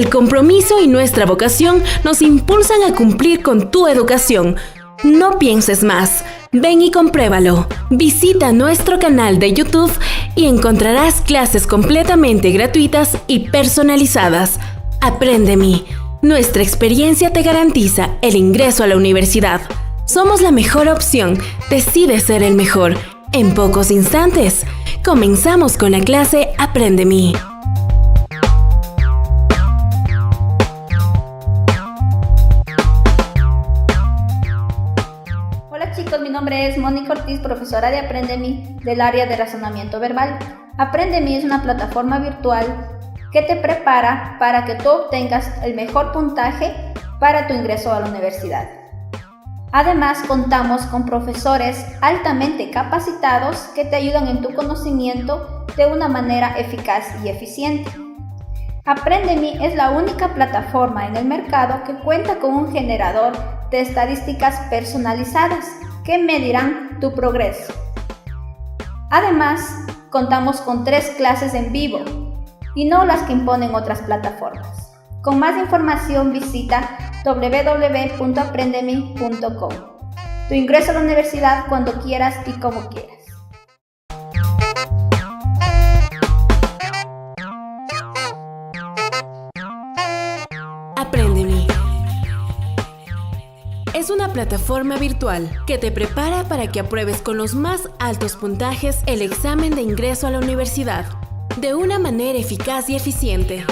El compromiso y nuestra vocación nos impulsan a cumplir con tu educación. No pienses más. Ven y compruébalo. Visita nuestro canal de YouTube y encontrarás clases completamente gratuitas y personalizadas. Apréndeme. Nuestra experiencia te garantiza el ingreso a la universidad. Somos la mejor opción. Decide ser el mejor. En pocos instantes, comenzamos con la clase Apréndeme. Hola chicos, mi nombre es Mónica Ortiz, profesora de Apréndeme del área de razonamiento verbal. Apréndeme es una plataforma virtual que te prepara para que tú obtengas el mejor puntaje para tu ingreso a la universidad. Además, contamos con profesores altamente capacitados que te ayudan en tu conocimiento de una manera eficaz y eficiente. Apréndeme es la única plataforma en el mercado que cuenta con un generador de estadísticas personalizadas que medirán tu progreso. Además, contamos con 3 clases en vivo y no las que imponen otras plataformas. Con más información visita www.aprendeme.com. Tu ingreso a la universidad cuando quieras y como quieras. Apréndeme. Es una plataforma virtual que te prepara para que apruebes con los más altos puntajes el examen de ingreso a la universidad de una manera eficaz y eficiente.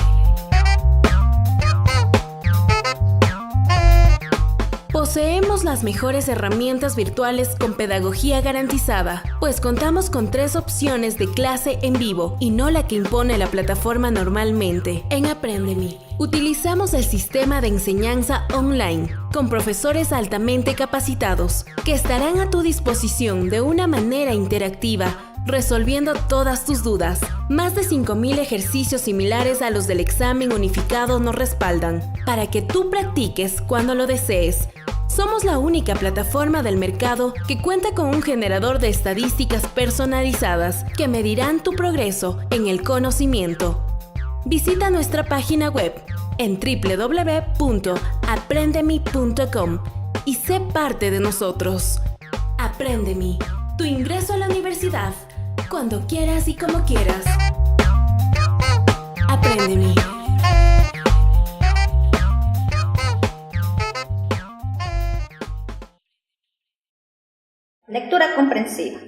Poseemos las mejores herramientas virtuales con pedagogía garantizada, pues contamos con 3 opciones de clase en vivo y no la que impone la plataforma normalmente. En Apréndeme, utilizamos el sistema de enseñanza online, con profesores altamente capacitados, que estarán a tu disposición de una manera interactiva, resolviendo todas tus dudas. Más de 5.000 ejercicios similares a los del examen unificado nos respaldan, para que tú practiques cuando lo desees. Somos la única plataforma del mercado que cuenta con un generador de estadísticas personalizadas que medirán tu progreso en el conocimiento. Visita nuestra página web en www.aprendeme.com y sé parte de nosotros. Apréndeme, tu ingreso a la universidad, cuando quieras y como quieras. Apréndeme. Lectura comprensiva.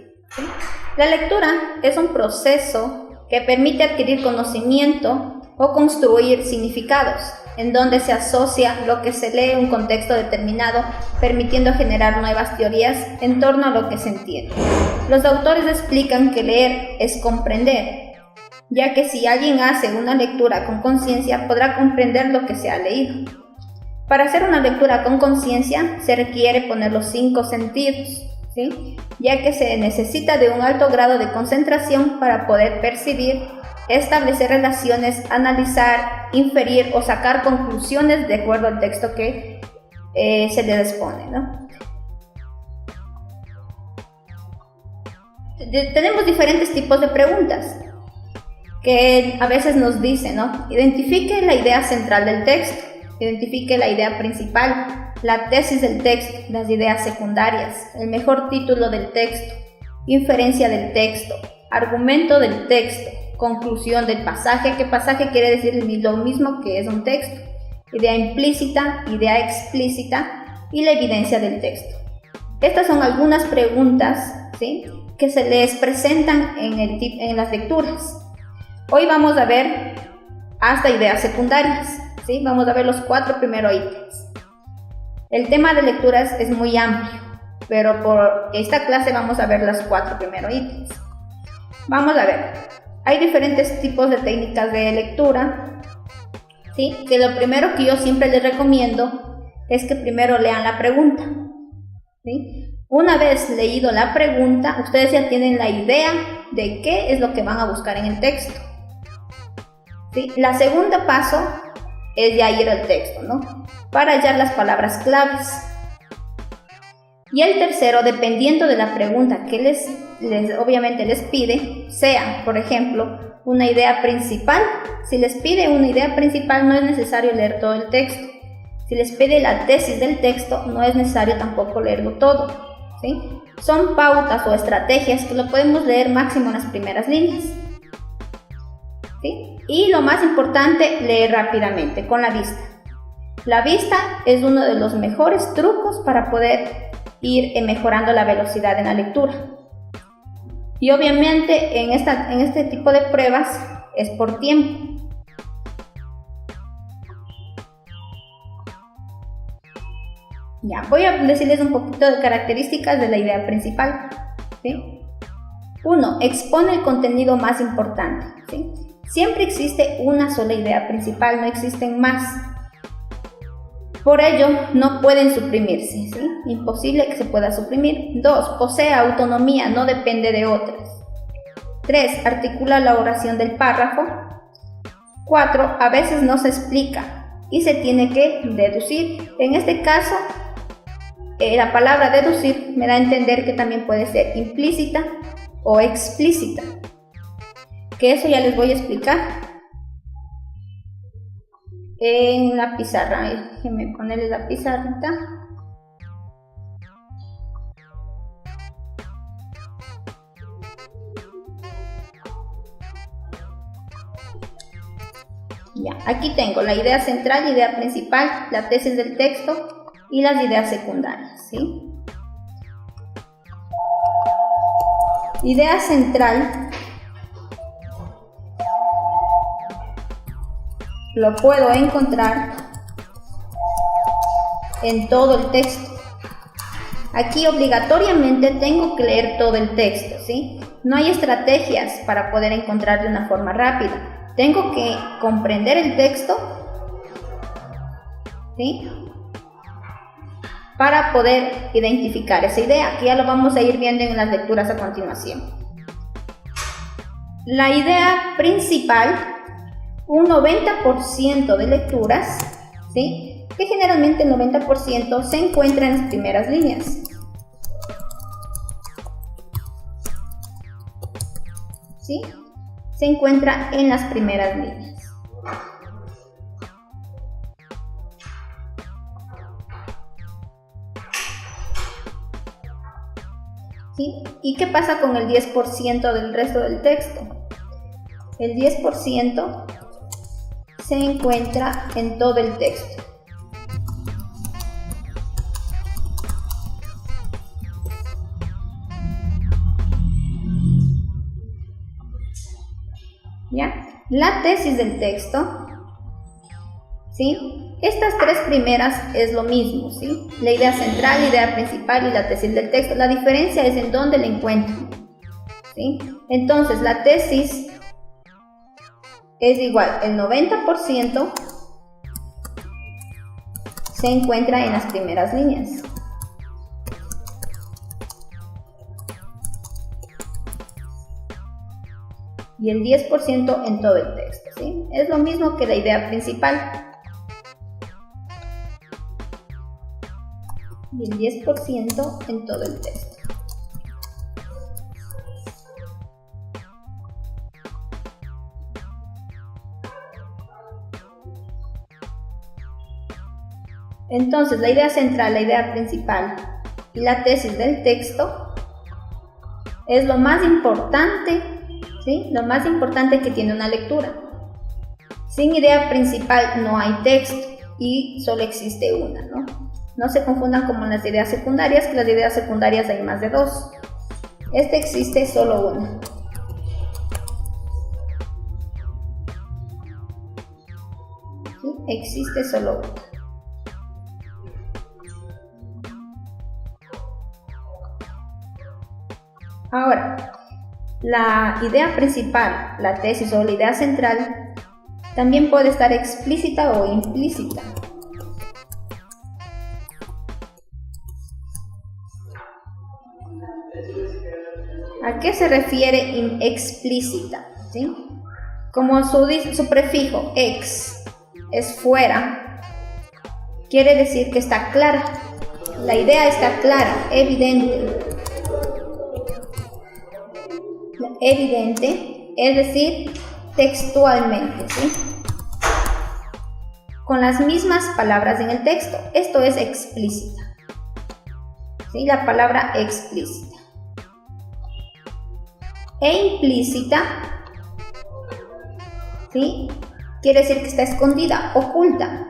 La lectura es un proceso que permite adquirir conocimiento o construir significados, en donde se asocia lo que se lee en un contexto determinado, permitiendo generar nuevas teorías en torno a lo que se entiende. Los autores explican que leer es comprender, ya que si alguien hace una lectura con conciencia, podrá comprender lo que se ha leído. Para hacer una lectura con conciencia, se requiere poner los 5 sentidos, ¿sí? Ya que se necesita de un alto grado de concentración para poder percibir, establecer relaciones, analizar, inferir o sacar conclusiones de acuerdo al texto que se le dispone, ¿no? Tenemos diferentes tipos de preguntas que a veces nos dicen, ¿no? Identifique la idea central del texto, identifique la idea principal, la tesis del texto, las ideas secundarias, el mejor título del texto, inferencia del texto, argumento del texto, conclusión del pasaje. ¿Qué pasaje quiere decir? Lo mismo que es un texto. Idea implícita, idea explícita y la evidencia del texto. Estas son algunas preguntas, ¿sí?, que se les presentan en las lecturas. Hoy vamos a ver hasta ideas secundarias, ¿sí? Vamos a ver los 4 primeros ítems. El tema de lecturas es muy amplio, pero por esta clase vamos a ver los 4 primeros ítems. Vamos a ver, hay diferentes tipos de técnicas de lectura, ¿sí? Que lo primero que yo siempre les recomiendo es que primero lean la pregunta, ¿sí? Una vez leído la pregunta, ustedes ya tienen la idea de qué es lo que van a buscar en el texto, ¿sí? La segunda paso es ya ir al texto, ¿no?, para hallar las palabras claves. Y el tercero, dependiendo de la pregunta que obviamente les pide, sea, por ejemplo, una idea principal. Si les pide una idea principal, no es necesario leer todo el texto. Si les pide la tesis del texto, no es necesario tampoco leerlo todo, ¿sí? Son pautas o estrategias que lo podemos leer máximo en las primeras líneas, ¿sí? Y lo más importante, leer rápidamente, con la vista. La vista es uno de los mejores trucos para poder ir mejorando la velocidad en la lectura. Y obviamente en este tipo de pruebas es por tiempo. Ya, voy a decirles un poquito de características de la idea principal, ¿sí? 1. Expone el contenido más importante, ¿sí? Siempre existe una sola idea principal, no existen más. Por ello, no pueden suprimirse, ¿sí? Imposible que se pueda suprimir. 2. Posee autonomía, no depende de otras. 3. Articula la oración del párrafo. 4. A veces no se explica y se tiene que deducir. En este caso, la palabra deducir me da a entender que también puede ser implícita o explícita, que eso ya les voy a explicar en la pizarra. Déjenme ponerle la pizarrita. Ya, aquí tengo la idea central, idea principal, la tesis del texto y las ideas secundarias, ¿sí? Idea central lo puedo encontrar en todo el texto. Aquí obligatoriamente tengo que leer todo el texto, ¿sí? No hay estrategias para poder encontrar de una forma rápida. Tengo que comprender el texto, ¿sí? Para poder identificar esa idea, que ya lo vamos a ir viendo en las lecturas a continuación. La idea principal, un 90% de lecturas, ¿sí? Que generalmente el 90% se encuentra en las primeras líneas, ¿sí? Se encuentra en las primeras líneas. ¿Sí? ¿Y qué pasa con el 10% del resto del texto? El 10% se encuentra en todo el texto. ¿Ya? La tesis del texto, ¿sí? Estas tres primeras es lo mismo, ¿sí? La idea central, la idea principal y la tesis del texto. La diferencia es en dónde la encuentro, ¿sí? Entonces, la tesis es igual, el 90% se encuentra en las primeras líneas. Y el 10% en todo el texto, ¿sí? Es lo mismo que la idea principal. Y el 10% en todo el texto. Entonces, la idea central, la idea principal y la tesis del texto es lo más importante, ¿sí? Lo más importante que tiene una lectura. Sin idea principal no hay texto y solo existe una, ¿no? No se confundan como las ideas secundarias, que las ideas secundarias hay más de dos. Existe solo una. ¿Sí? Existe solo una. Ahora, la idea principal, la tesis o la idea central, también puede estar explícita o implícita. ¿A qué se refiere explícita? ¿Sí? Como su prefijo ex es fuera, quiere decir que está clara. La idea está clara, evidente. Evidente, es decir, textualmente, ¿sí? Con las mismas palabras en el texto. Esto es explícita, ¿sí? La palabra explícita. E implícita, ¿sí? Quiere decir que está escondida, oculta.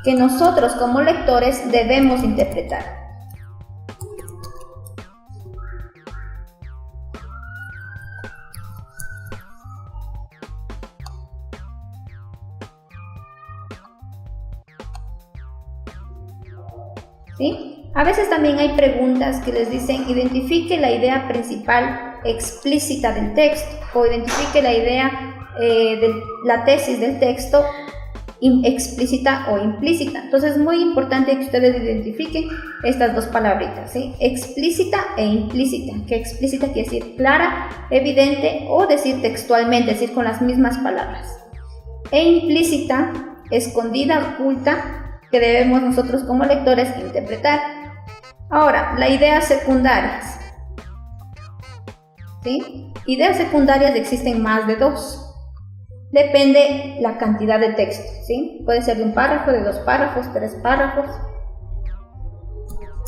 Que nosotros como lectores debemos interpretar. ¿Sí? A veces también hay preguntas que les dicen identifique la idea principal explícita del texto o identifique la idea de la tesis del texto explícita o implícita. Entonces es muy importante que ustedes identifiquen estas dos palabritas, ¿sí? Explícita e implícita. Que explícita quiere decir clara, evidente o decir textualmente, es decir, con las mismas palabras. E implícita, escondida, oculta, que debemos nosotros como lectores interpretar. Ahora, las ideas secundarias. ¿Sí? Ideas secundarias existen más de dos. Depende la cantidad de texto, ¿sí? Puede ser de un párrafo, de 2 párrafos, 3 párrafos.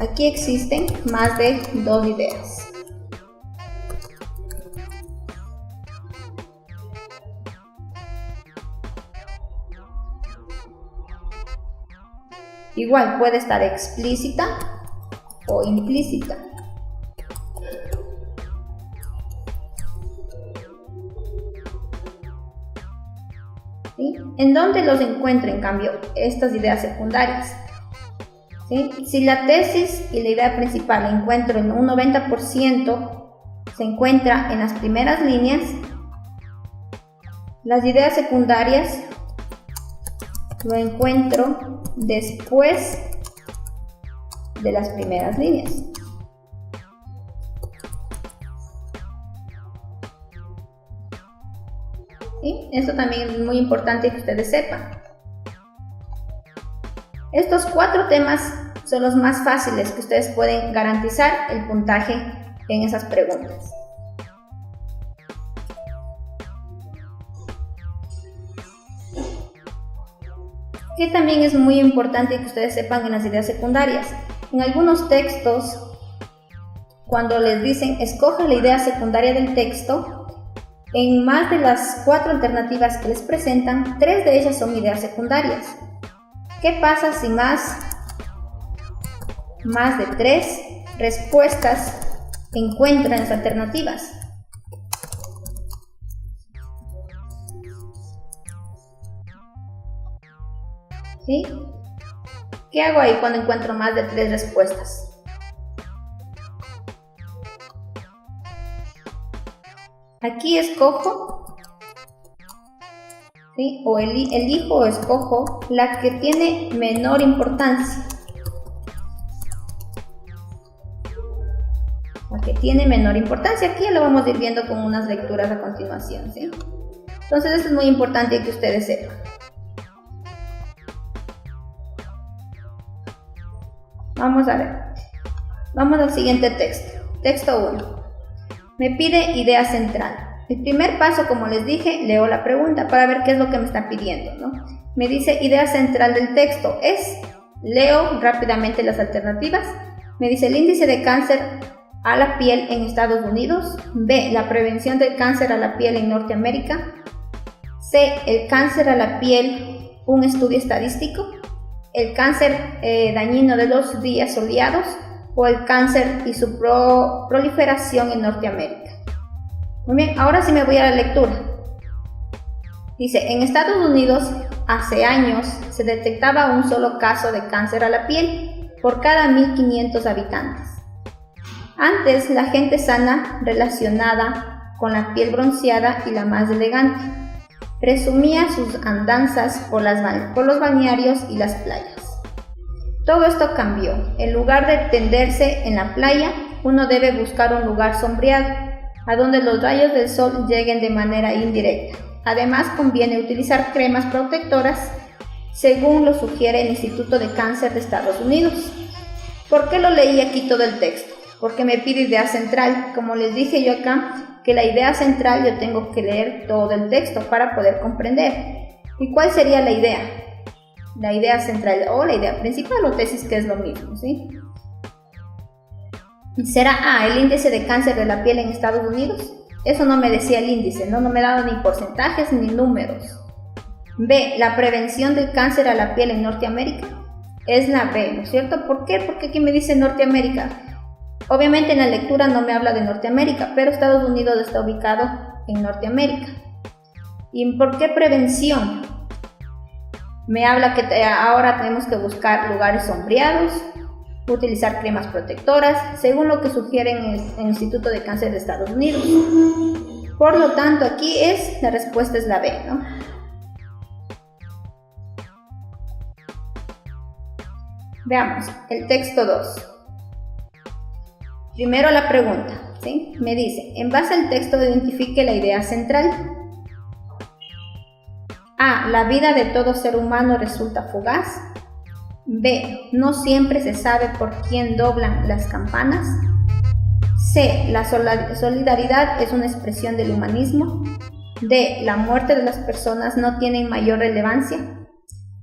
Aquí existen más de 2 ideas. Igual puede estar explícita o implícita. ¿Sí? ¿En dónde los encuentro, en cambio, estas ideas secundarias? ¿Sí? Si la tesis y la idea principal la encuentro en un 90%, se encuentra en las primeras líneas, las ideas secundarias lo encuentro después de las primeras líneas. ¿Sí? Esto también es muy importante que ustedes sepan. Estos 4 temas son los más fáciles que ustedes pueden garantizar el puntaje en esas preguntas. Que también es muy importante que ustedes sepan en las ideas secundarias. En algunos textos, cuando les dicen escoja la idea secundaria del texto, en más de las 4 alternativas que les presentan, 3 de ellas son ideas secundarias. ¿Qué pasa si más de 3 respuestas encuentran las alternativas? ¿Sí? ¿Qué hago ahí cuando encuentro más de 3 respuestas? Aquí escojo, ¿sí? O elijo o escojo la que tiene menor importancia. La que tiene menor importancia. Aquí ya lo vamos a ir viendo con unas lecturas a continuación, ¿sí? Entonces esto es muy importante que ustedes sepan. Vamos a ver. Vamos al siguiente texto. Texto 1. Me pide idea central. El primer paso, como les dije, leo la pregunta para ver qué es lo que me está pidiendo, ¿no? Me dice idea central del texto es, leo rápidamente las alternativas. Me dice el índice de cáncer a la piel en Estados Unidos. B, la prevención del cáncer a la piel en Norteamérica. C, el cáncer a la piel, un estudio estadístico. El cáncer dañino de los días soleados o el cáncer y su proliferación en Norteamérica. Muy bien, ahora sí me voy a la lectura. Dice, en Estados Unidos hace años se detectaba un solo caso de cáncer a la piel por cada 1.500 habitantes. Antes la gente sana relacionada con la piel bronceada y la más elegante presumía sus andanzas por los balnearios y las playas. Todo esto cambió. En lugar de tenderse en la playa, uno debe buscar un lugar sombreado, a donde los rayos del sol lleguen de manera indirecta. Además, conviene utilizar cremas protectoras, según lo sugiere el Instituto de Cáncer de Estados Unidos. ¿Por qué lo leí aquí todo el texto? porque me pide idea central. Como les dije yo acá, que la idea central yo tengo que leer todo el texto para poder comprender. ¿Y cuál sería la idea? La idea central o la idea principal o tesis, que es lo mismo, ¿sí? ¿Será A, el índice de cáncer de la piel en Estados Unidos? Eso no me decía el índice, no me daba ni porcentajes ni números. B, la prevención del cáncer a la piel en Norteamérica. Es la B, ¿no es cierto? ¿Por qué? Porque aquí me dice Norteamérica. Obviamente en la lectura no me habla de Norteamérica, pero Estados Unidos está ubicado en Norteamérica. ¿Y por qué prevención? Me habla que ahora tenemos que buscar lugares sombreados, utilizar cremas protectoras, según lo que sugiere el Instituto de Cáncer de Estados Unidos. Por lo tanto, aquí la respuesta es la B, ¿no? Veamos el texto 2. Primero la pregunta, ¿sí? Me dice, en base al texto identifique la idea central. A, la vida de todo ser humano resulta fugaz. B, no siempre se sabe por quién doblan las campanas. C, la solidaridad es una expresión del humanismo. D, la muerte de las personas no tiene mayor relevancia.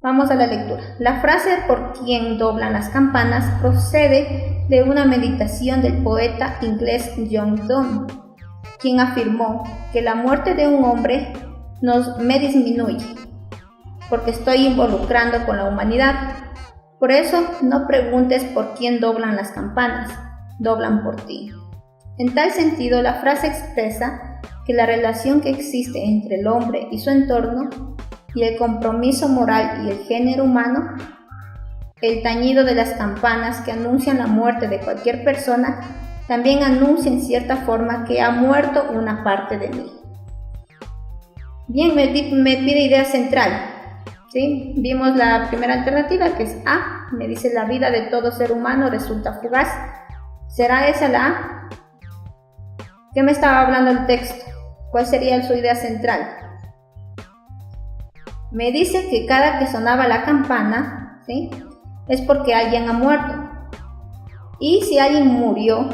Vamos a la lectura. La frase por quién doblan las campanas procede de una meditación del poeta inglés John Donne, quien afirmó que la muerte de un hombre me disminuye, porque estoy involucrando con la humanidad. Por eso no preguntes por quién doblan las campanas, doblan por ti. En tal sentido, la frase expresa que la relación que existe entre el hombre y su entorno y el compromiso moral y el género humano, el tañido de las campanas que anuncian la muerte de cualquier persona, también anuncia en cierta forma que ha muerto una parte de mí. Bien, me pide idea central. ¿Sí? Vimos la primera alternativa, que es A, me dice la vida de todo ser humano resulta fugaz. ¿Será esa la A? ¿Qué me estaba hablando el texto? ¿Cuál sería su idea central? Me dice que cada que sonaba la campana, ¿sí?, es porque alguien ha muerto. Y si alguien murió,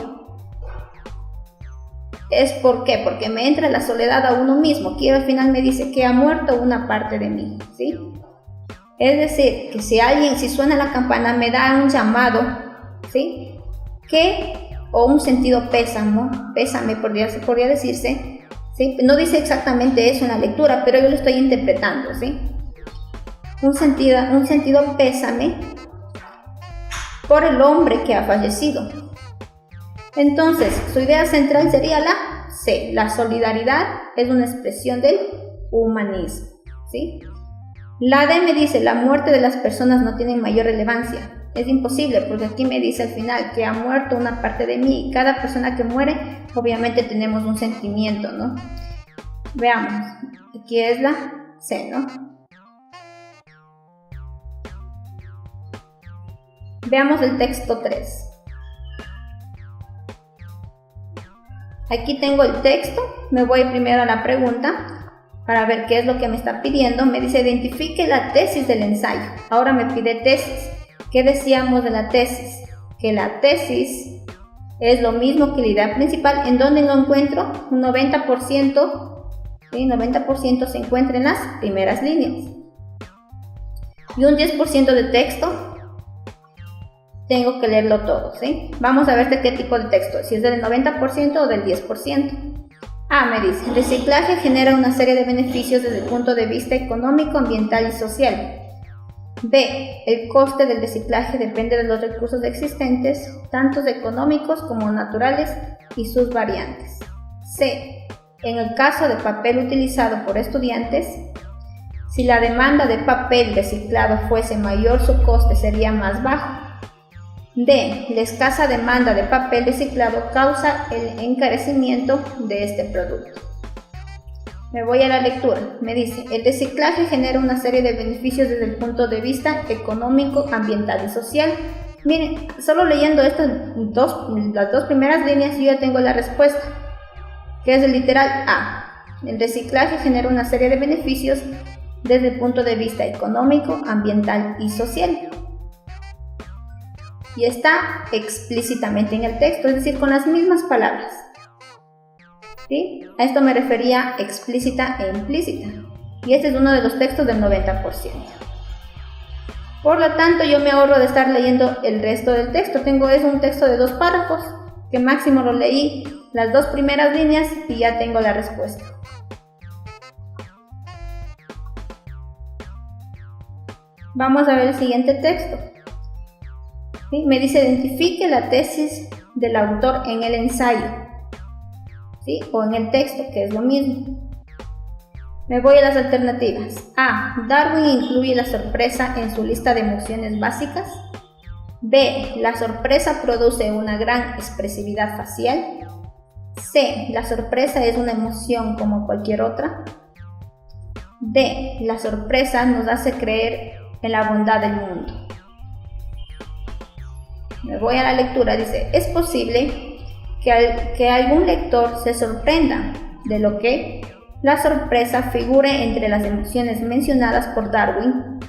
¿es por qué? Porque me entra la soledad a uno mismo. Aquí al final me dice que ha muerto una parte de mí, ¿sí? Es decir, que si suena la campana me da un llamado, ¿sí?, o un sentido pésame podría decirse, ¿sí? No dice exactamente eso en la lectura, pero yo lo estoy interpretando, ¿sí? Un sentido pésame por el hombre que ha fallecido. Entonces, su idea central sería la C. La solidaridad es una expresión del humanismo, ¿sí? La D me dice, la muerte de las personas no tiene mayor relevancia. Es imposible, porque aquí me dice al final que ha muerto una parte de mí. Cada persona que muere, obviamente tenemos un sentimiento, ¿no? Veamos, aquí es la C, ¿no? Veamos el texto 3. Aquí tengo el texto, me voy primero a la pregunta para ver qué es lo que me está pidiendo. Me dice, identifique la tesis del ensayo. Ahora me pide tesis. ¿Qué decíamos de la tesis? Que la tesis es lo mismo que la idea principal. ¿En dónde lo encuentro? Un 90%, ¿sí? 90% se encuentra en las primeras líneas. Y un 10% de texto tengo que leerlo todo, ¿sí? Vamos a ver de qué tipo de texto, si es del 90% o del 10%. A, me dice, el reciclaje genera una serie de beneficios desde el punto de vista económico, ambiental y social. B, el coste del reciclaje depende de los recursos existentes, tanto económicos como naturales y sus variantes. C, en el caso de papel utilizado por estudiantes, si la demanda de papel reciclado fuese mayor, su coste sería más bajo. D, la escasa demanda de papel reciclado causa el encarecimiento de este producto. Me voy a la lectura. Me dice, el reciclaje genera una serie de beneficios desde el punto de vista económico, ambiental y social. Miren, solo leyendo las dos primeras líneas yo ya tengo la respuesta, que es el literal A. El reciclaje genera una serie de beneficios desde el punto de vista económico, ambiental y social. y está explícitamente en el texto, es decir, con las mismas palabras. ¿Sí? A esto me refería explícita e implícita. Y este es uno de los textos del 90%. Por lo tanto, yo me ahorro de estar leyendo el resto del texto. Es un texto de 2 párrafos, que máximo lo leí las 2 primeras líneas y ya tengo la respuesta. Vamos a ver el siguiente texto. ¿Sí? Me dice, identifique la tesis del autor en el ensayo, ¿sí? O en el texto, que es lo mismo. Me voy a las alternativas. A. Darwin incluye la sorpresa en su lista de emociones básicas. B. La sorpresa produce una gran expresividad facial. C. La sorpresa es una emoción como cualquier otra. D. La sorpresa nos hace creer en la bondad del mundo. Me voy a la lectura. Dice, es posible que algún lector se sorprenda de lo que la sorpresa figure entre las emociones mencionadas por Darwin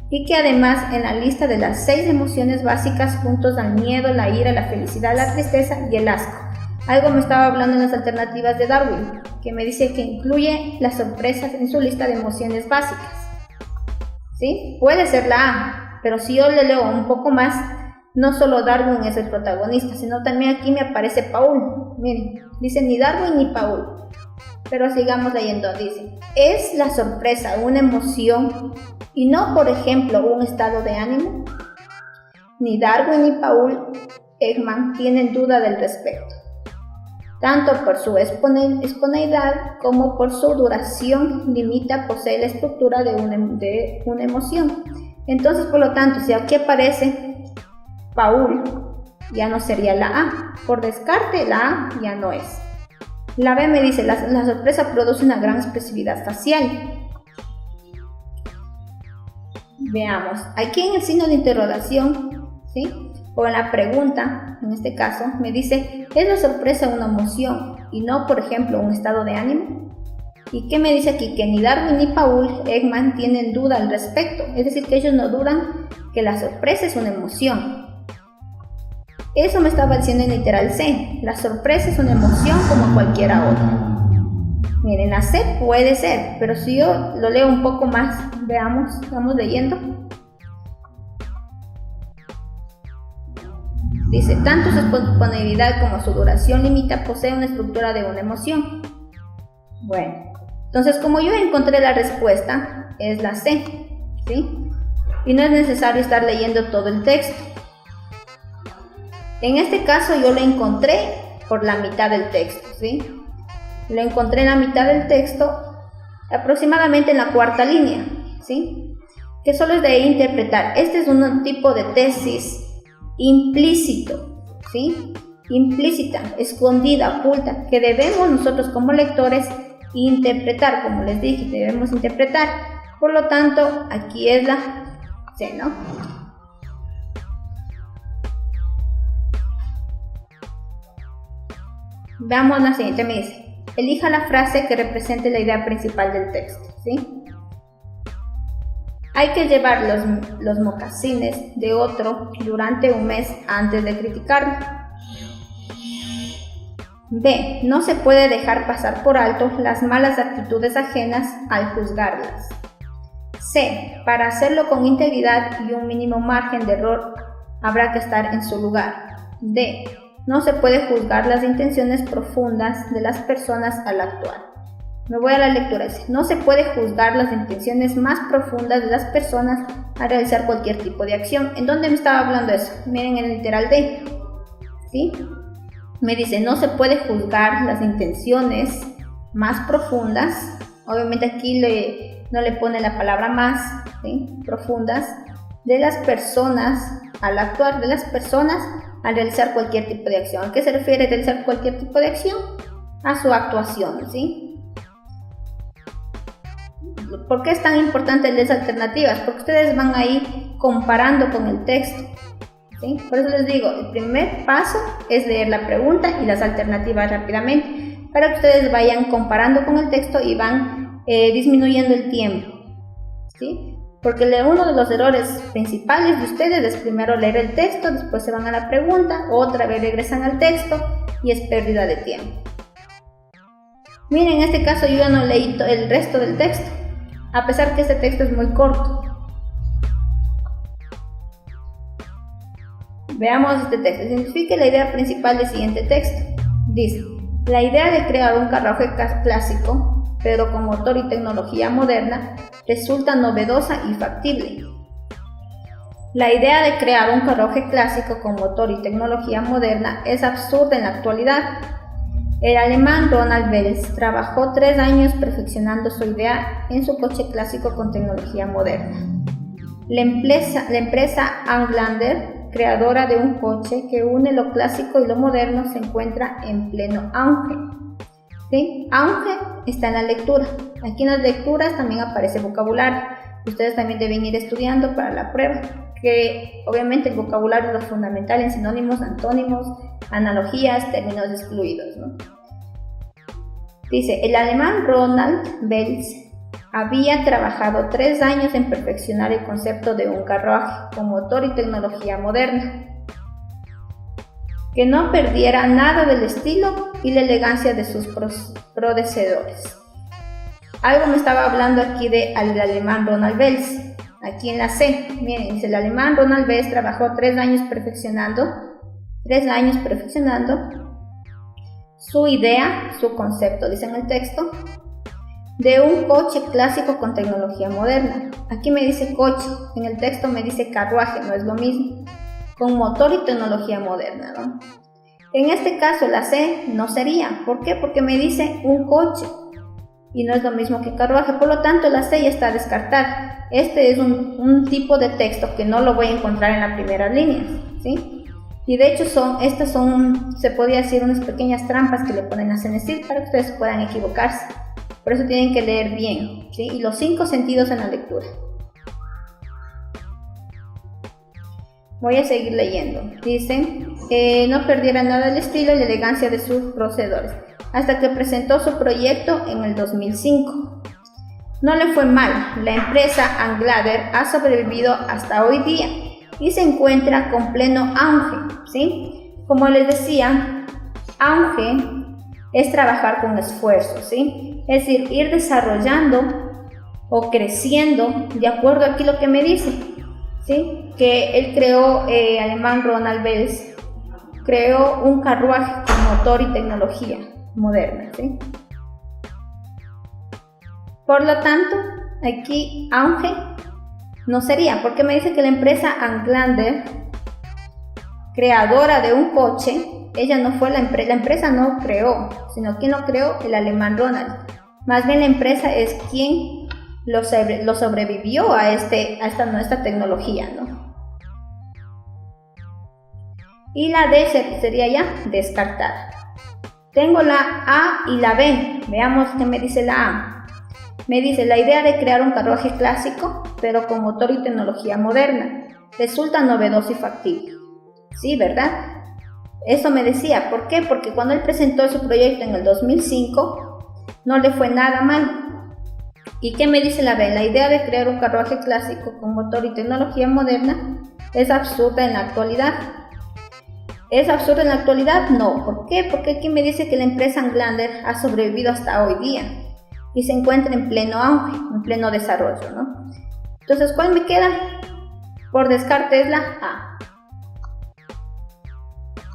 y que además en la lista de las 6 emociones básicas juntos al miedo, la ira, la felicidad, la tristeza y el asco. Algo me estaba hablando en las alternativas de Darwin, que me dice que incluye las sorpresas en su lista de emociones básicas. ¿Sí? Puede ser la A, pero si yo le leo un poco más, no solo Darwin es el protagonista, sino también aquí me aparece Paul. Miren, dice ni Darwin ni Paul. Pero sigamos leyendo, dice, ¿es la sorpresa una emoción y no, por ejemplo, un estado de ánimo? Ni Darwin ni Paul Ekman tienen duda del respecto, tanto por su espontaneidad como por su duración posee la estructura de una emoción. Entonces, por lo tanto, si aquí aparece Paul, ya no sería la A. Por descarte, la A ya no es. La B me dice, la sorpresa produce una gran expresividad facial. Veamos, aquí en el signo de interrogación, ¿sí? O en la pregunta, en este caso, me dice, ¿es la sorpresa una emoción y no, por ejemplo, un estado de ánimo? ¿Y qué me dice aquí? Que ni Darwin ni Paul Ekman tienen duda al respecto, es decir, que ellos no dudan que la sorpresa es una emoción. Eso me estaba diciendo en literal C, la sorpresa es una emoción como cualquiera otra. Miren, la C puede ser, pero si yo lo leo un poco más, veamos, vamos leyendo. Dice, tanto su espontaneidad como su duración posee una estructura de una emoción. Bueno, entonces como yo encontré la respuesta, es la C, ¿sí? Y no es necesario estar leyendo todo el texto. En este caso yo lo encontré por la mitad del texto, ¿sí? Lo encontré en la mitad del texto, aproximadamente en la 4ª línea, ¿sí? Que solo es de interpretar. Este es un tipo de tesis implícito, ¿sí? Implícita, escondida, oculta, que debemos nosotros como lectores interpretar, como les dije, debemos interpretar. Por lo tanto, aquí es la C, ¿no? Veamos la siguiente, me dice, elija la frase que represente la idea principal del texto, ¿sí? Hay que llevar los mocasines de otro durante un mes antes de criticarlo. B. No se puede dejar pasar por alto las malas actitudes ajenas al juzgarlas. C. Para hacerlo con integridad y un mínimo margen de error, habrá que estar en su lugar. D. No se puede juzgar las intenciones profundas de las personas al actuar. Me voy a la lectura. No se puede juzgar las intenciones más profundas de las personas al realizar cualquier tipo de acción. ¿En dónde me estaba hablando eso? Miren en el literal D, ¿sí? Me dice, no se puede juzgar las intenciones más profundas. Obviamente aquí no le pone la palabra más, ¿sí? Profundas, de las personas al actuar, de las personas al realizar cualquier tipo de acción. ¿A qué se refiere realizar cualquier tipo de acción? A su actuación, ¿sí? ¿Por qué es tan importante las alternativas? Porque ustedes van a ir comparando con el texto, ¿sí? Por eso les digo, el primer paso es leer la pregunta y las alternativas rápidamente, para que ustedes vayan comparando con el texto y van disminuyendo el tiempo, ¿sí? Porque uno de los errores principales de ustedes es primero leer el texto, después se van a la pregunta, otra vez regresan al texto y es pérdida de tiempo. Miren, en este caso yo ya no leí el resto del texto, a pesar que este texto es muy corto. Veamos este texto. Identifique la idea principal del siguiente texto. Dice: la idea de crear un carruaje clásico, pero con motor y tecnología moderna, resulta novedosa y factible. La idea de crear un carruaje clásico con motor y tecnología moderna es absurda en la actualidad. El alemán Ronald Belz trabajó 3 años perfeccionando su idea en su coche clásico con tecnología moderna. La empresa Englander, creadora de un coche que une lo clásico y lo moderno, se encuentra en pleno auge. ¿Sí? Auge está en la lectura. Aquí en las lecturas también aparece vocabulario. Ustedes también deben ir estudiando para la prueba, que obviamente el vocabulario es lo fundamental en sinónimos, antónimos, analogías, términos excluidos, ¿no? Dice: el alemán Ronald Belz había trabajado 3 años en perfeccionar el concepto de un carruaje con motor y tecnología moderna, que no perdiera nada del estilo y la elegancia de sus predecesores. Algo me estaba hablando aquí del alemán Ronald Belz. Aquí en la C, miren, dice: el alemán Ronald Belz trabajó 3 años perfeccionando su idea, su concepto, dice en el texto, de un coche clásico con tecnología moderna. Aquí me dice coche, en el texto me dice carruaje, no es lo mismo, con motor y tecnología moderna, ¿no? En este caso la C no sería. ¿Por qué? Porque me dice un coche y no es lo mismo que carruaje, por lo tanto la C ya está descartada. Este es un tipo de texto que no lo voy a encontrar en las primeras líneas, ¿sí? Y de hecho estas son, se podría decir, unas pequeñas trampas que le ponen a Cenecit para que ustedes puedan equivocarse. Por eso tienen que leer bien, ¿sí? Y los 5 sentidos en la lectura. Voy a seguir leyendo. Dice: no perdiera nada el estilo y la elegancia de sus procedores, hasta que presentó su proyecto en el 2005. No le fue mal. La empresa Englander ha sobrevivido hasta hoy día y se encuentra con pleno auge, ¿sí? Como les decía, auge es trabajar con esfuerzo, ¿sí? Es decir, ir desarrollando o creciendo de acuerdo a aquí lo que me dice, ¿sí? Que él creó, alemán Ronald Belz, creó un carruaje con motor y tecnología moderna, ¿sí? Por lo tanto, aquí auge no sería, porque me dice que la empresa Englander, creadora de un coche, ella no fue la empresa no creó, sino quien lo creó, el alemán Ronald. Más bien la empresa es quien lo sobrevivió a esta tecnología, ¿no? Y la D sería ya descartada. Tengo la A y la B. Veamos qué me dice la A. Me dice: la idea de crear un carruaje clásico, pero con motor y tecnología moderna, resulta novedoso y factible. Sí, ¿verdad? Eso me decía. ¿Por qué? Porque cuando él presentó su proyecto en el 2005, no le fue nada mal. ¿Y qué me dice la B? La idea de crear un carruaje clásico con motor y tecnología moderna es absurda en la actualidad. ¿Es absurda en la actualidad? No. ¿Por qué? Porque aquí me dice que la empresa Englander ha sobrevivido hasta hoy día y se encuentra en pleno auge, en pleno desarrollo, ¿no? Entonces, ¿cuál me queda? Por descarte es la A.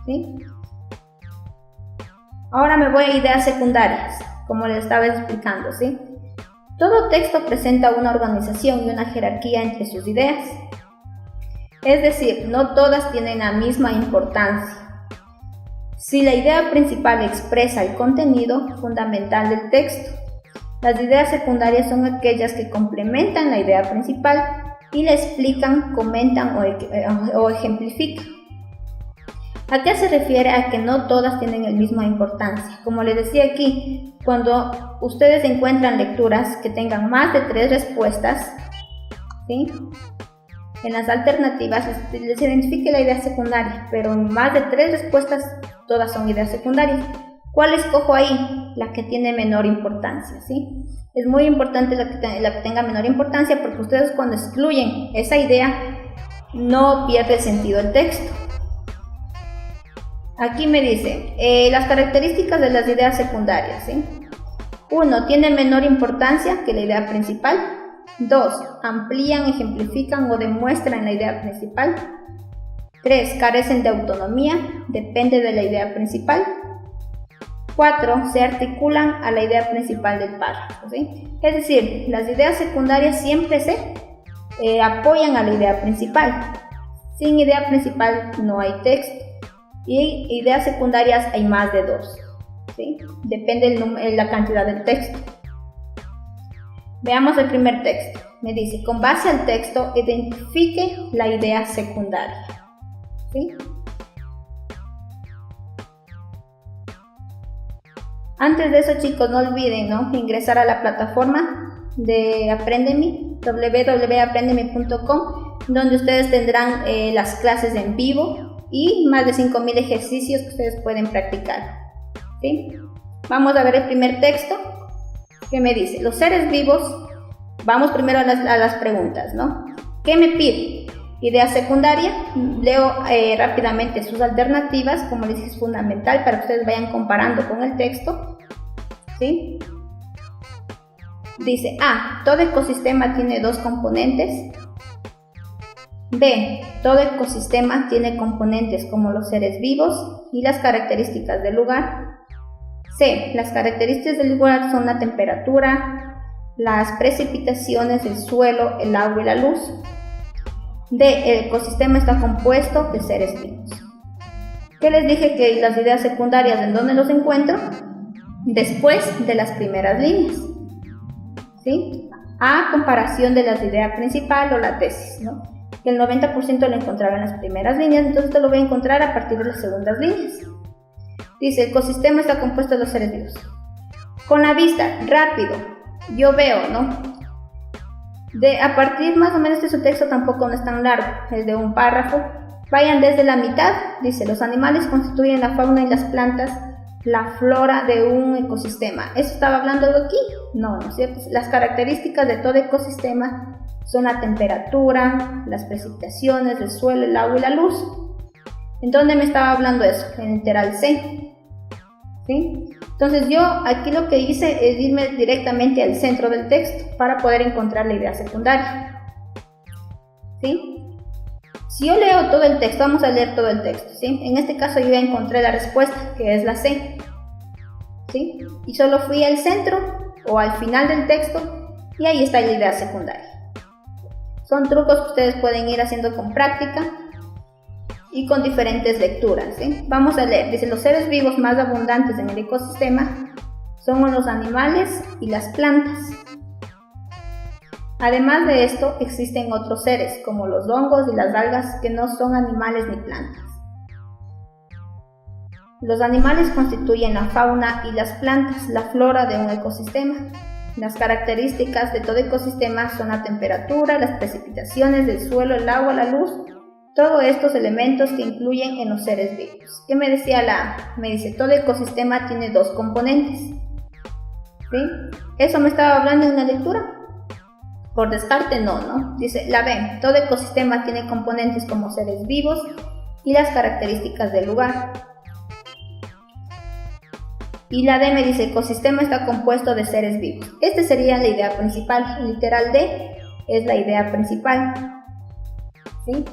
¿Sí? Ahora me voy a ideas secundarias, como les estaba explicando, ¿sí? Todo texto presenta una organización y una jerarquía entre sus ideas. Es decir, no todas tienen la misma importancia. Si la idea principal expresa el contenido fundamental del texto, las ideas secundarias son aquellas que complementan la idea principal y la explican, comentan o ejemplifican. ¿A qué se refiere? A que no todas tienen la misma importancia. Como les decía aquí, cuando ustedes encuentran lecturas que tengan más de 3 respuestas, ¿sí? En las alternativas les identifique la idea secundaria, pero en más de 3 respuestas todas son ideas secundarias. ¿Cuál escojo ahí? la que tiene menor importancia, ¿sí? Es muy importante la que tenga menor importancia, porque ustedes cuando excluyen esa idea no pierde el sentido del texto. Aquí me dice las características de las ideas secundarias, ¿sí? 1. Tiene menor importancia que la idea principal. 2. Amplían, ejemplifican o demuestran la idea principal. 3. Carecen de autonomía, depende de la idea principal. 4. Se articulan a la idea principal del párrafo, ¿sí? Es decir, las ideas secundarias siempre se apoyan a la idea principal. Sin idea principal no hay texto. Y ideas secundarias hay más de 2, ¿sí? Depende de la cantidad del texto. Veamos el primer texto. Me dice, con base al texto, identifique la idea secundaria, ¿sí? Antes de eso, chicos, no olviden, ¿no?, ingresar a la plataforma de Aprendemi, www.aprendemi.com, donde ustedes tendrán las clases en vivo y más de 5.000 ejercicios que ustedes pueden practicar, ¿sí? Vamos a ver el primer texto que me dice, los seres vivos. Vamos primero a las preguntas, ¿no? ¿Qué me pide? Idea secundaria. Leo rápidamente sus alternativas, como les dije, es fundamental para que ustedes vayan comparando con el texto, ¿sí? Dice A, todo ecosistema tiene 2 componentes. B, todo ecosistema tiene componentes como los seres vivos y las características del lugar. C, las características del lugar son la temperatura, las precipitaciones, el suelo, el agua y la luz. D, el ecosistema está compuesto de seres vivos. ¿Qué les dije? Que las ideas secundarias, ¿en dónde los encuentro? Después de las primeras líneas, ¿sí? A comparación de las ideas principal o la tesis, ¿no? Que el 90% lo encontraba en las primeras líneas, entonces esto lo voy a encontrar a partir de las segundas líneas. Dice, el ecosistema está compuesto de los seres vivos. Con la vista, rápido, yo veo, ¿no? A partir más o menos de su texto, tampoco no es tan largo, es de un párrafo. Vayan desde la mitad, dice, los animales constituyen la fauna y las plantas, la flora de un ecosistema. ¿Eso estaba hablando de aquí? No, ¿no es cierto? Las características de todo ecosistema son la temperatura, las precipitaciones, el suelo, el agua y la luz. ¿En dónde me estaba hablando eso? En el literal C, ¿sí? Entonces yo aquí lo que hice es irme directamente al centro del texto para poder encontrar la idea secundaria, ¿sí? Si yo leo todo el texto, vamos a leer todo el texto, ¿sí? En este caso yo ya encontré la respuesta, que es la C, ¿sí? Y solo fui al centro o al final del texto y ahí está la idea secundaria. Son trucos que ustedes pueden ir haciendo con práctica y con diferentes lecturas, ¿sí? Vamos a leer. Dice, los seres vivos más abundantes en el ecosistema son los animales y las plantas. Además de esto, existen otros seres, como los hongos y las algas, que no son animales ni plantas. Los animales constituyen la fauna y las plantas, la flora de un ecosistema. Las características de todo ecosistema son la temperatura, las precipitaciones del suelo, el agua, la luz, todos estos elementos que influyen en los seres vivos. ¿Qué me decía la A? Me dice, todo ecosistema tiene 2 componentes, ¿sí? ¿Eso me estaba hablando en una lectura? Por descarte no. Dice la B, todo ecosistema tiene componentes como seres vivos y las características del lugar. Y la D me dice, el ecosistema está compuesto de seres vivos. Esta sería la idea principal. El literal D es la idea principal, ¿sí?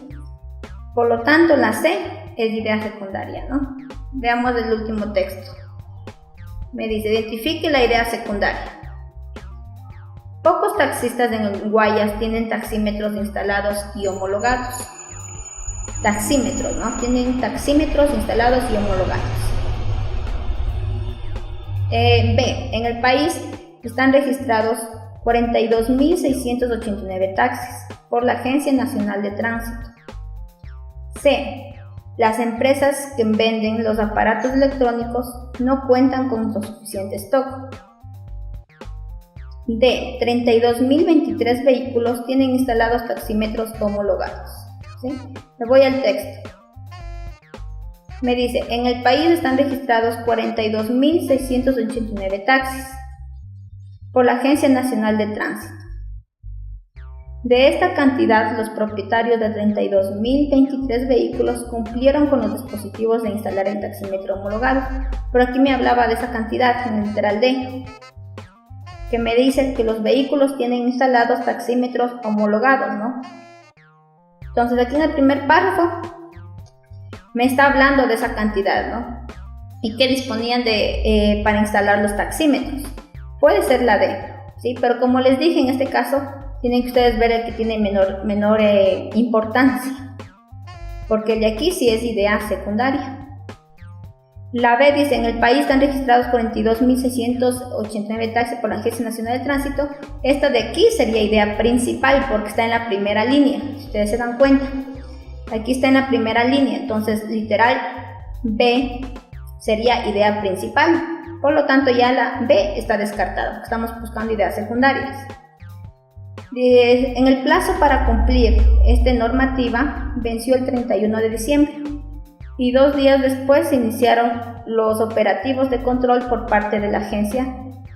Por lo tanto, la C es idea secundaria, ¿no? Veamos el último texto. Me dice, identifique la idea secundaria. Pocos taxistas en Guayas tienen taxímetros instalados y homologados. Taxímetros, ¿no? Tienen taxímetros instalados y homologados. B. En el país están registrados 42.689 taxis por la Agencia Nacional de Tránsito. C. Las empresas que venden los aparatos electrónicos no cuentan con suficiente stock. D. 32.023 vehículos tienen instalados taxímetros homologados, ¿sí? Me voy al texto. Me dice, en el país están registrados 42.689 taxis por la Agencia Nacional de Tránsito. De esta cantidad, los propietarios de 32.023 vehículos cumplieron con los dispositivos de instalar el taxímetro homologado. Pero aquí me hablaba de esa cantidad en el literal D, que me dice que los vehículos tienen instalados taxímetros homologados, ¿no? Entonces aquí en el primer párrafo me está hablando de esa cantidad, ¿no? Y que disponían para instalar los taxímetros. Puede ser la D, ¿sí? Pero como les dije, en este caso tienen que ustedes ver el que tiene menor importancia, porque el de aquí sí es idea secundaria. La B dice, en el país están registrados 42.689 taxis por la Agencia Nacional de Tránsito. Esta de aquí sería idea principal porque está en la primera línea, si ustedes se dan cuenta. Aquí está en la primera línea, entonces literal B sería idea principal. Por lo tanto ya la B está descartada, estamos buscando ideas secundarias. En el plazo para cumplir esta normativa venció el 31 de diciembre y 2 días después se iniciaron los operativos de control por parte de la agencia,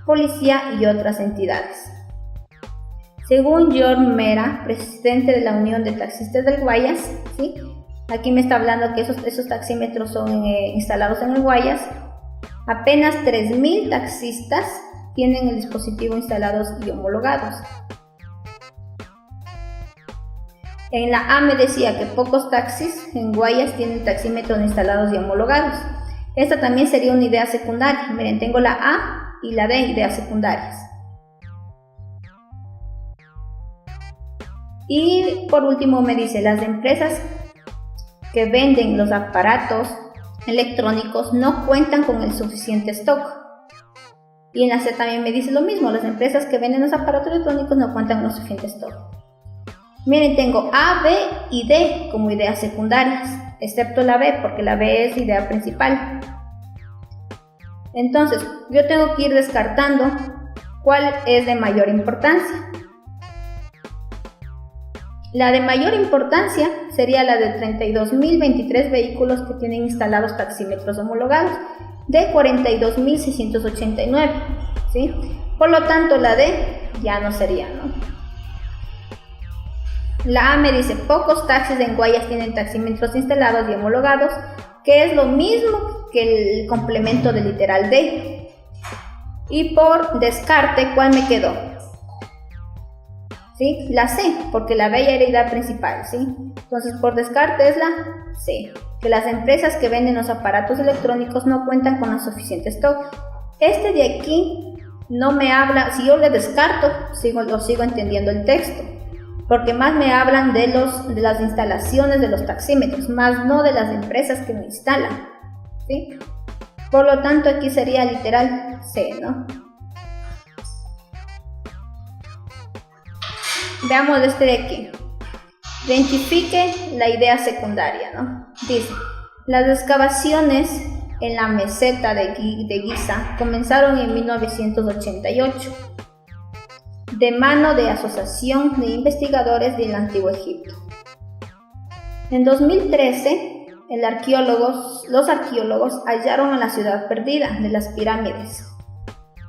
policía y otras entidades. Según John Mera, presidente de la Unión de Taxistas del Guayas, ¿sí? Aquí me está hablando que esos taxímetros son instalados en el Guayas. Apenas 3.000 taxistas tienen el dispositivo instalados y homologados. En la A me decía que pocos taxis en Guayas tienen taxímetros instalados y homologados. Esta también sería una idea secundaria. Miren, tengo la A y la D, ideas secundarias. Y por último me dice, las empresas que venden los aparatos electrónicos no cuentan con el suficiente stock. Y en la C también me dice lo mismo, las empresas que venden los aparatos electrónicos no cuentan con el suficiente stock. Miren, tengo A, B y D como ideas secundarias, excepto la B, porque la B es idea principal. Entonces, yo tengo que ir descartando cuál es de mayor importancia. La de mayor importancia sería la de 32.023 vehículos que tienen instalados taxímetros homologados, de 42.689, ¿sí? Por lo tanto, la D ya no sería, ¿no? La A me dice, pocos taxis en Guayas tienen taxímetros instalados y homologados, que es lo mismo que el complemento del literal D. Y por descarte, ¿cuál me quedó? ¿Sí? La C, porque la B ya era idea principal, ¿sí? Entonces, por descarte es la C, que las empresas que venden los aparatos electrónicos no cuentan con el suficiente stock. Este de aquí no me habla, si yo le descarto, lo sigo entendiendo el texto, porque más me hablan de las instalaciones de los taxímetros, más no de las empresas que lo instalan, ¿sí? Por lo tanto, aquí sería literal C, ¿no? Veamos este de aquí. Identifique la idea secundaria, ¿no? Dice, las excavaciones en la meseta de Giza comenzaron en 1988, de mano de Asociación de Investigadores del Antiguo Egipto. En 2013, los arqueólogos hallaron en la ciudad perdida de las pirámides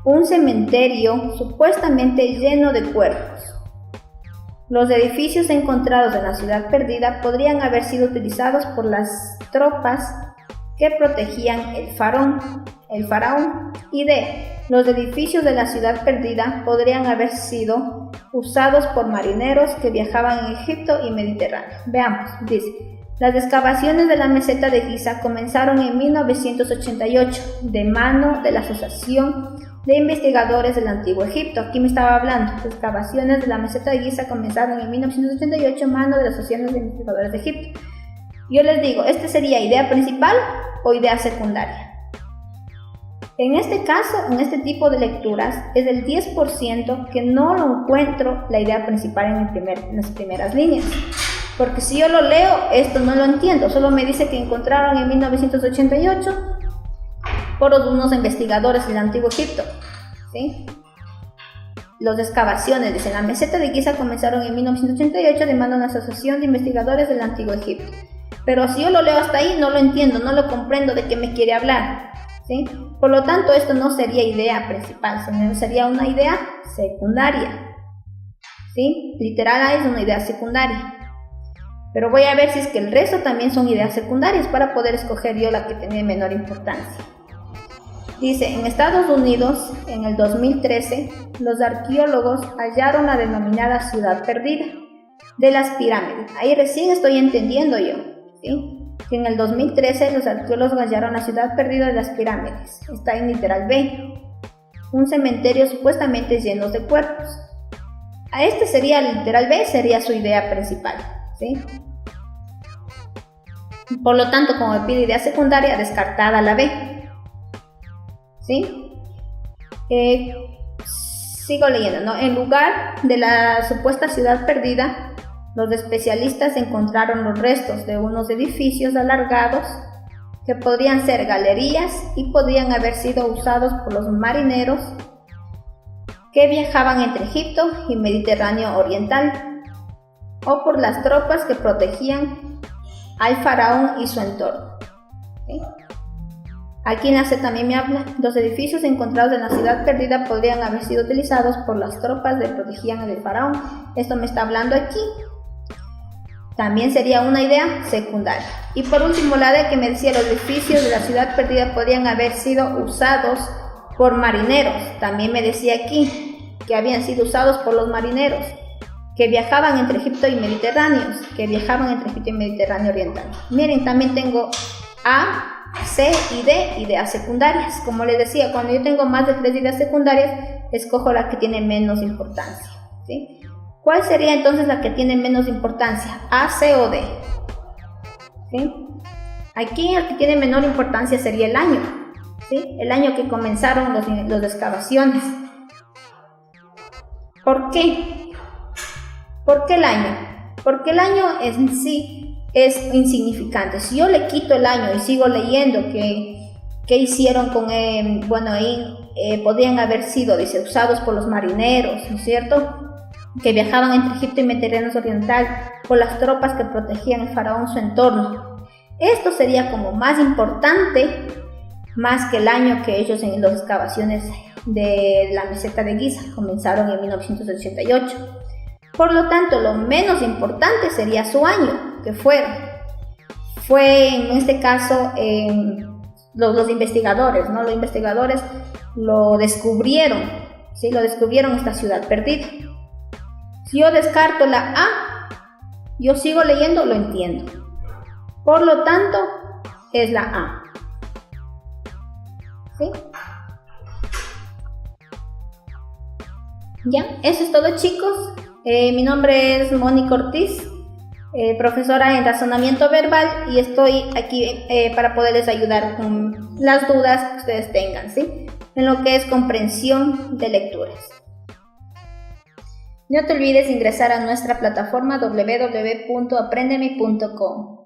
un cementerio supuestamente lleno de cuerpos. Los edificios encontrados en la ciudad perdida podrían haber sido utilizados por las tropas que protegían el faraón, y los edificios de la ciudad perdida podrían haber sido usados por marineros que viajaban en Egipto y Mediterráneo. Veamos, dice, las excavaciones de la meseta de Giza comenzaron en 1988 de mano de la Asociación de Investigadores del Antiguo Egipto. Aquí me estaba hablando, las excavaciones de la meseta de Giza comenzaron en 1988 de mano de la Asociación de Investigadores de Egipto. Yo les digo, ¿este sería idea principal o idea secundaria? En este caso, en este tipo de lecturas, es del 10% que no lo encuentro la idea principal en las primeras líneas. Porque si yo lo leo, esto no lo entiendo. Solo me dice que encontraron en 1988 por unos investigadores del Antiguo Egipto, ¿sí? Las excavaciones, dice, en la meseta de Giza comenzaron en 1988 de mano de una asociación de investigadores del Antiguo Egipto. Pero si yo lo leo hasta ahí, no lo entiendo, no lo comprendo de qué me quiere hablar, ¿sí? Por lo tanto, esto no sería idea principal, sino sería una idea secundaria, ¿sí? Literal A es una idea secundaria. Pero voy a ver si es que el resto también son ideas secundarias para poder escoger yo la que tiene menor importancia. Dice, en Estados Unidos, en el 2013, los arqueólogos hallaron la denominada ciudad perdida de las pirámides. Ahí recién estoy entendiendo yo, ¿sí? Que en el 2013 los arqueólogos hallaron la ciudad perdida de las pirámides. Está en literal B. Un cementerio supuestamente lleno de cuerpos. A este sería literal B, sería su idea principal, ¿sí? Por lo tanto, como me pide idea secundaria, descartada la B, ¿sí? Sigo leyendo, ¿no? En lugar de la supuesta ciudad perdida, los especialistas encontraron los restos de unos edificios alargados que podrían ser galerías y podrían haber sido usados por los marineros que viajaban entre Egipto y Mediterráneo Oriental, o por las tropas que protegían al faraón y su entorno, ¿sí? Aquí en la C también me habla, los edificios encontrados en la ciudad perdida podrían haber sido utilizados por las tropas que protegían al faraón. Esto me está hablando aquí. También sería una idea secundaria. Y por último la D, que me decía, los edificios de la ciudad perdida podrían haber sido usados por marineros. También me decía aquí que habían sido usados por los marineros que viajaban entre Egipto y Mediterráneo, Oriental. Miren, también tengo A, C y D, ideas secundarias. Como les decía, cuando yo tengo más de 3 ideas secundarias, escojo la que tiene menos importancia, ¿sí? ¿Cuál sería entonces la que tiene menos importancia? ¿A, C o D? ¿Sí? Aquí el que tiene menor importancia sería el año, ¿sí? El año que comenzaron las excavaciones. ¿Por qué? ¿Por qué el año? Porque el año en sí es insignificante. Si yo le quito el año y sigo leyendo qué hicieron con él, podrían haber sido, dice, usados por los marineros, ¿no es cierto?, que viajaban entre Egipto y Mediterráneo Oriental, por las tropas que protegían al faraón su entorno. Esto sería como más importante, más que el año que ellos en las excavaciones de la meseta de Giza comenzaron en 1988. Por lo tanto, lo menos importante sería su año, que fue en este caso los investigadores, ¿no? Los investigadores lo descubrieron, ¿sí? Lo descubrieron esta ciudad perdida. Si yo descarto la A, yo sigo leyendo, lo entiendo. Por lo tanto, es la A, ¿sí? Ya, eso es todo, chicos. Mi nombre es Mónica Ortiz, profesora en razonamiento verbal, y estoy aquí para poderles ayudar con las dudas que ustedes tengan, ¿sí?, en lo que es comprensión de lecturas. No te olvides ingresar a nuestra plataforma www.aprendemi.com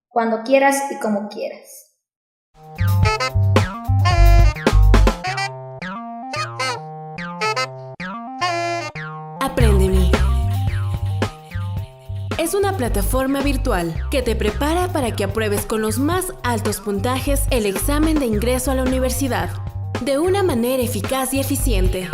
cuando quieras y como quieras. Aprendemi es una plataforma virtual que te prepara para que apruebes con los más altos puntajes el examen de ingreso a la universidad de una manera eficaz y eficiente.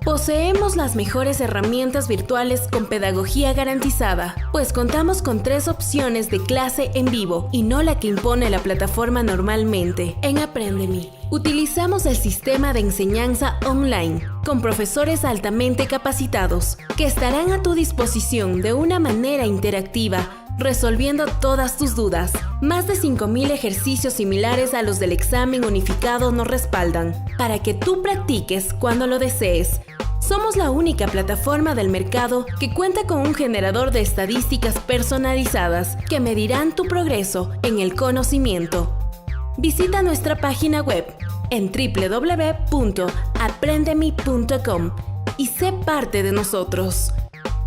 Poseemos las mejores herramientas virtuales con pedagogía garantizada, pues contamos con 3 opciones de clase en vivo y no la que impone la plataforma normalmente. En Aprendemi, utilizamos el sistema de enseñanza online, con profesores altamente capacitados, que estarán a tu disposición de una manera interactiva, resolviendo todas tus dudas. Más de 5.000 ejercicios similares a los del examen unificado nos respaldan, para que tú practiques cuando lo desees. Somos la única plataforma del mercado que cuenta con un generador de estadísticas personalizadas que medirán tu progreso en el conocimiento. Visita nuestra página web en www.aprendemi.com y sé parte de nosotros.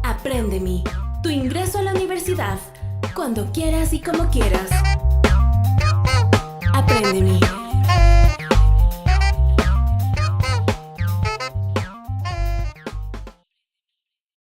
Aprendemi, tu ingreso a la universidad, cuando quieras y como quieras. Aprendemi.